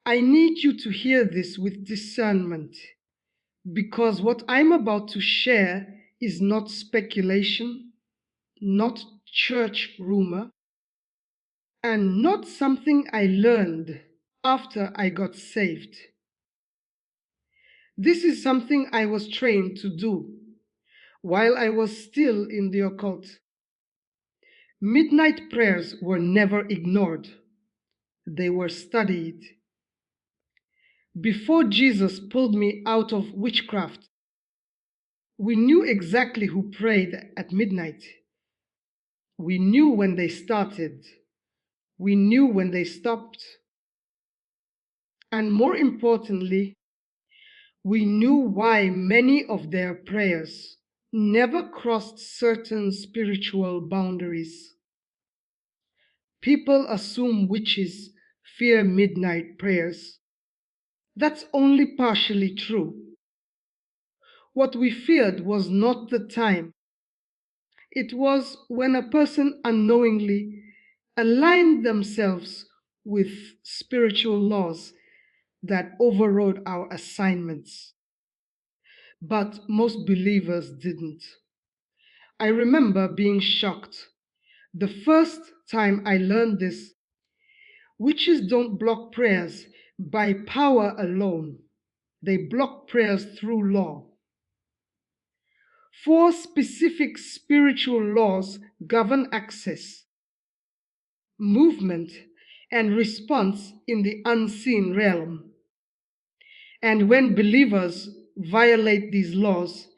I need you to hear this with discernment, because what I'm about to share is not speculation, not church rumor, and not something I learned after I got saved. This is something I was trained to do while I was still in the occult. Midnight prayers were never ignored, they were studied. Before Jesus pulled me out of witchcraft, we knew exactly who prayed at midnight. We knew when they started. We knew when they stopped. And more importantly, we knew why many of their prayers never crossed certain spiritual boundaries. People assume witches fear midnight prayers. That's only partially true. What we feared was not the time. It was when a person unknowingly aligned themselves with spiritual laws that overrode our assignments. But most believers didn't. I remember being shocked. The first time I learned this, witches don't block prayers by power alone. They block prayers through law. 4 specific spiritual laws govern access, movement, and response in the unseen realm. And when believers violate these laws,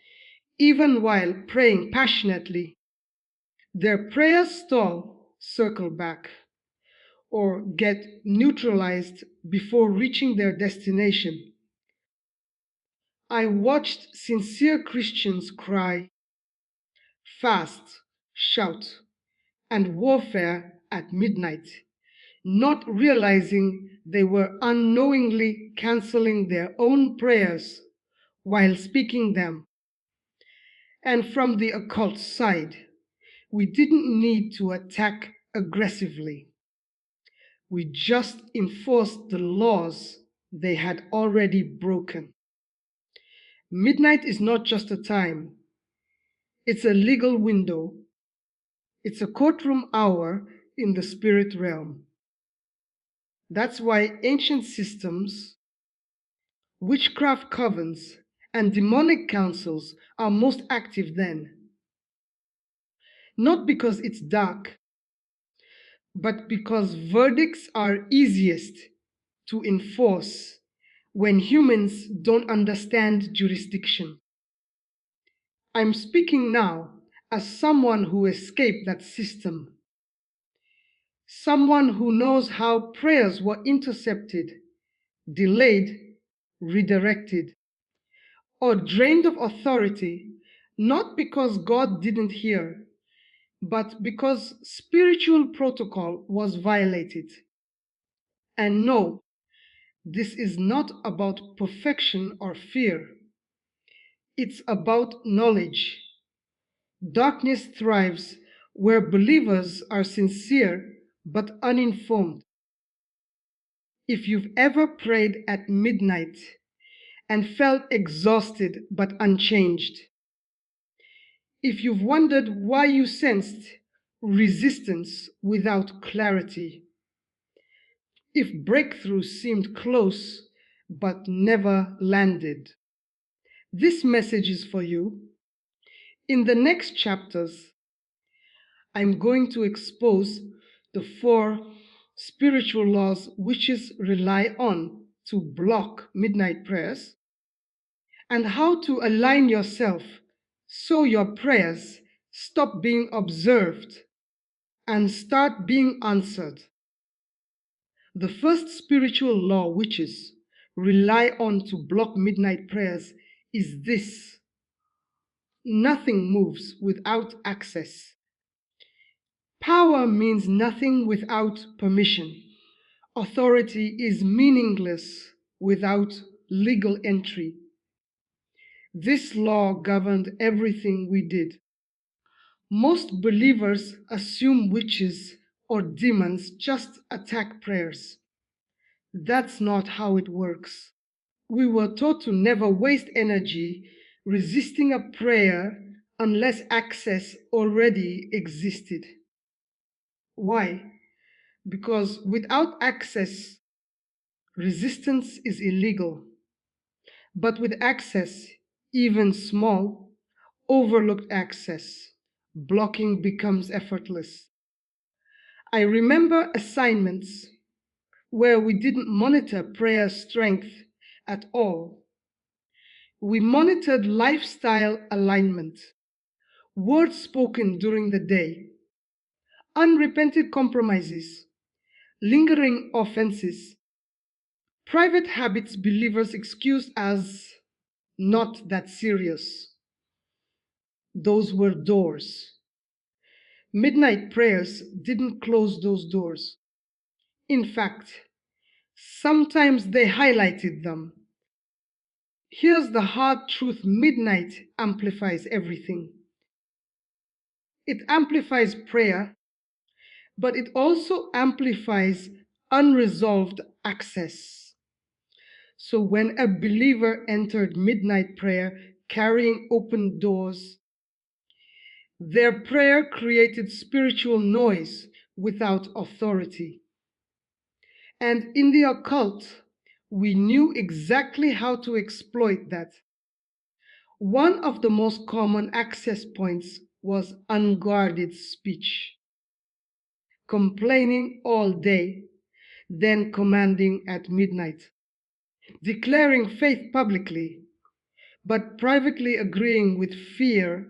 even while praying passionately, their prayers stall, circle back, or get neutralized before reaching their destination. I watched sincere Christians cry, fast, shout, and warfare at midnight, not realizing they were unknowingly canceling their own prayers while speaking them. And from the occult side, we didn't need to attack aggressively. We just enforced the laws they had already broken. Midnight is not just a time, it's a legal window. It's a courtroom hour in the spirit realm. That's why ancient systems, witchcraft covens, and demonic councils are most active then. Not because it's dark, but because verdicts are easiest to enforce when humans don't understand jurisdiction. I'm speaking now as someone who escaped that system, someone who knows how prayers were intercepted, delayed, redirected, or drained of authority, not because God didn't hear, but because spiritual protocol was violated. And no, this is not about perfection or fear. It's about knowledge. Darkness thrives where believers are sincere but uninformed. If you've ever prayed at midnight and felt exhausted but unchanged, if you've wondered why you sensed resistance without clarity, if breakthrough seemed close but never landed, this message is for you. In the next chapters, I'm going to expose the 4 spiritual laws witches rely on to block midnight prayers, and how to align yourself so your prayers stop being observed and start being answered. The first spiritual law witches rely on to block midnight prayers is this: nothing moves without access. Power means nothing without permission. Authority is meaningless without legal entry. This law governed everything we did. Most believers assume witches or demons just attack prayers. That's not how it works. We were taught to never waste energy resisting a prayer unless access already existed. Why? Because without access, resistance is illegal. But with access, even small, overlooked access, blocking becomes effortless. I remember assignments where we didn't monitor prayer strength at all. We monitored lifestyle alignment, words spoken during the day, unrepented compromises, lingering offenses, private habits believers excused as not that serious. Those were doors. Midnight prayers didn't close those doors. In fact, sometimes they highlighted them. Here's the hard truth: midnight amplifies everything. It amplifies prayer, but it also amplifies unresolved access. So when a believer entered midnight prayer carrying open doors, their prayer created spiritual noise without authority. And in the occult, we knew exactly how to exploit that. One of the most common access points was unguarded speech, complaining all day, then commanding at midnight, declaring faith publicly, but privately agreeing with fear,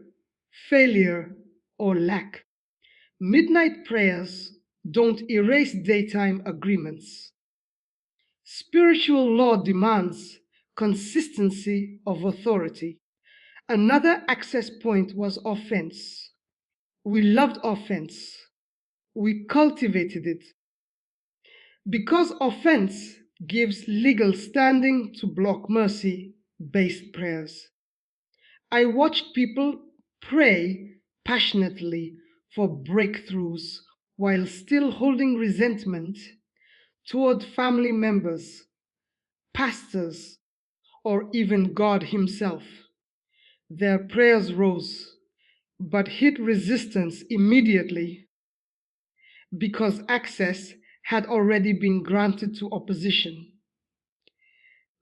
failure, or lack. Midnight prayers don't erase daytime agreements. Spiritual law demands consistency of authority. Another access point was offense. We loved offense. We cultivated it. Because offense gives legal standing to block mercy-based prayers. I watched people pray passionately for breakthroughs while still holding resentment toward family members, pastors, or even God Himself. Their prayers rose, but hit resistance immediately because access had already been granted to opposition.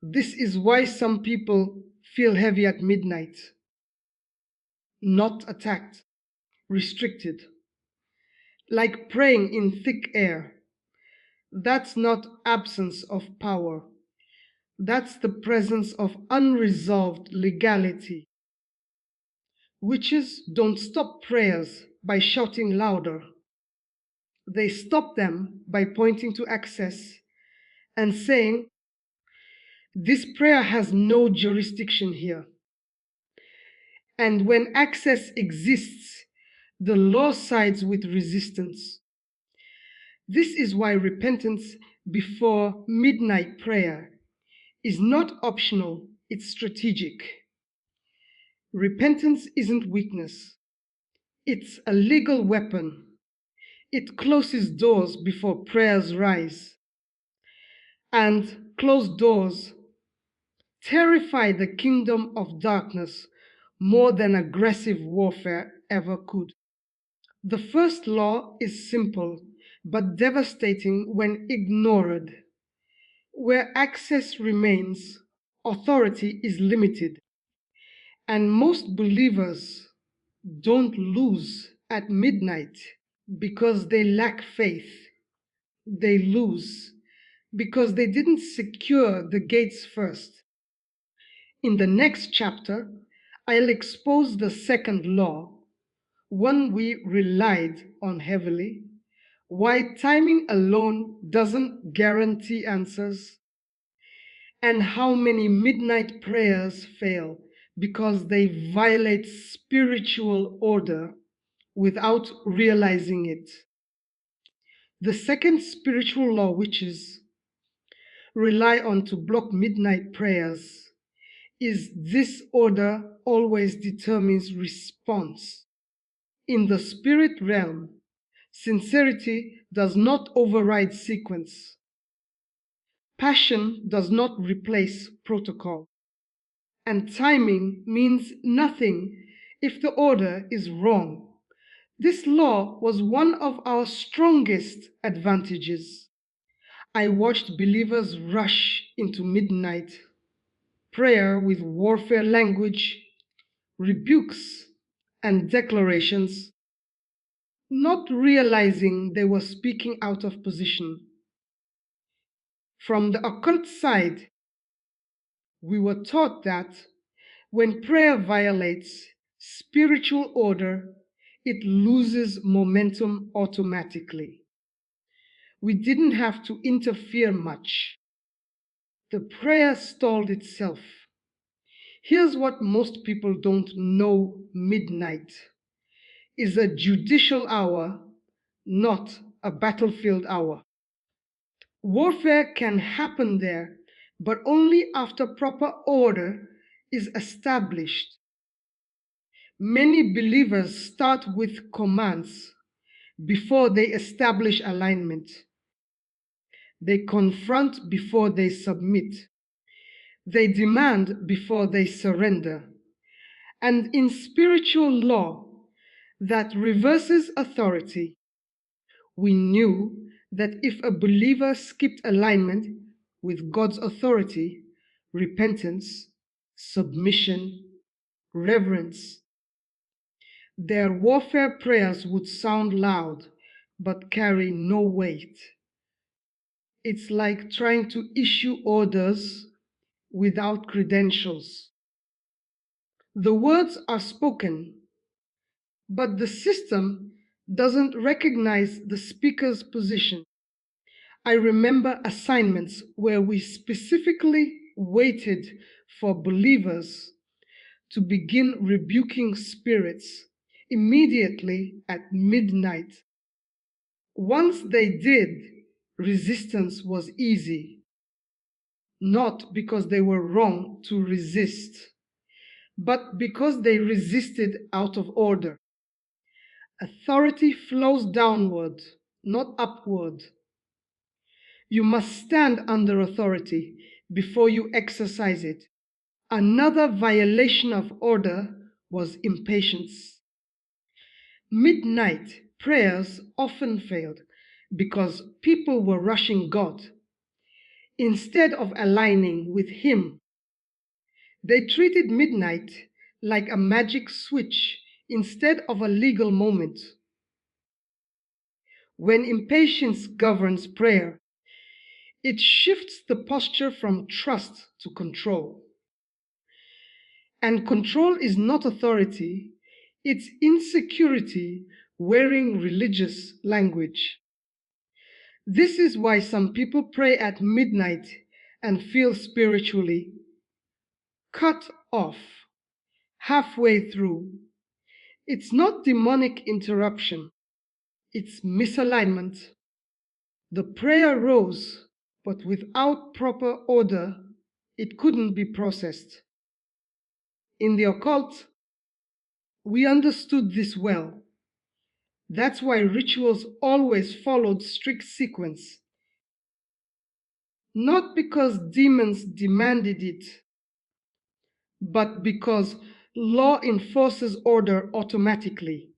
This is why some people feel heavy at midnight, not attacked, restricted, like praying in thick air. That's not absence of power. That's the presence of unresolved legality. Witches don't stop prayers by shouting louder. They stop them by pointing to access and saying, this prayer has no jurisdiction here. And when access exists, the law sides with resistance. This is why repentance before midnight prayer is not optional, it's strategic. Repentance isn't weakness, it's a legal weapon. It closes doors before prayers rise. And closed doors terrify the kingdom of darkness more than aggressive warfare ever could. The first law is simple but devastating when ignored. Where access remains, authority is limited. And most believers don't lose at midnight because they lack faith. They lose because they didn't secure the gates first. In the next chapter, I'll expose the second law, one we relied on heavily, why timing alone doesn't guarantee answers, and how many midnight prayers fail because they violate spiritual order without realizing it. The second spiritual law witches rely on to block midnight prayers is this: order always determines response. In the spirit realm, sincerity does not override sequence. Passion does not replace protocol, and timing means nothing if the order is wrong. This law was one of our strongest advantages. I watched believers rush into midnight prayer with warfare language, rebukes, and declarations, not realizing they were speaking out of position. From the occult side, we were taught that when prayer violates spiritual order, it loses momentum automatically. We didn't have to interfere much. The prayer stalled itself. Here's what most people don't know: midnight is a judicial hour, not a battlefield hour. Warfare can happen there, but only after proper order is established. Many believers start with commands before they establish alignment. They confront before they submit. They demand before they surrender. And in spiritual law that reverses authority, we knew that if a believer skipped alignment with God's authority, repentance, submission, reverence, their warfare prayers would sound loud but carry no weight. It's like trying to issue orders without credentials. The words are spoken, but the system doesn't recognize the speaker's position. I remember assignments where we specifically waited for believers to begin rebuking spirits immediately at midnight. Once they did, resistance was easy, not because they were wrong to resist, but because they resisted out of order. Authority flows downward, not upward. You must stand under authority before you exercise it. Another violation of order was impatience. Midnight prayers often failed because people were rushing God instead of aligning with Him. They treated midnight like a magic switch instead of a legal moment. When impatience governs prayer, it shifts the posture from trust to control. And control is not authority, it's insecurity wearing religious language. This is why some people pray at midnight and feel spiritually cut off halfway through. It's not demonic interruption, it's misalignment. The prayer rose, but without proper order, it couldn't be processed. In the occult, we understood this well. That's why rituals always followed strict sequence. Not because demons demanded it, but because law enforces order automatically.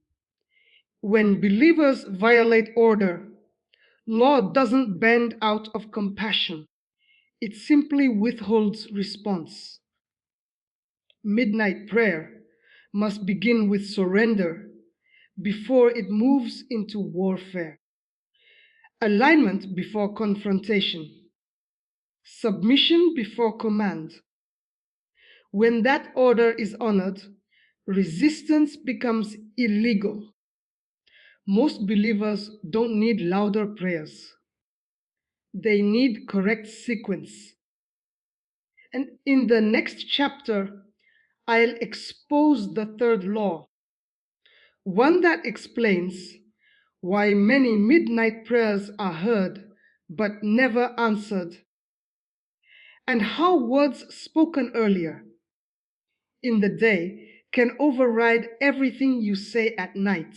When believers violate order, law doesn't bend out of compassion. It simply withholds response. Midnight prayer must begin with surrender before it moves into warfare. Alignment before confrontation. Submission before command. When that order is honored, resistance becomes illegal. Most believers don't need louder prayers. They need correct sequence. And in the next chapter, I'll expose the third law, one that explains why many midnight prayers are heard but never answered, and how words spoken earlier in the day can override everything you say at night.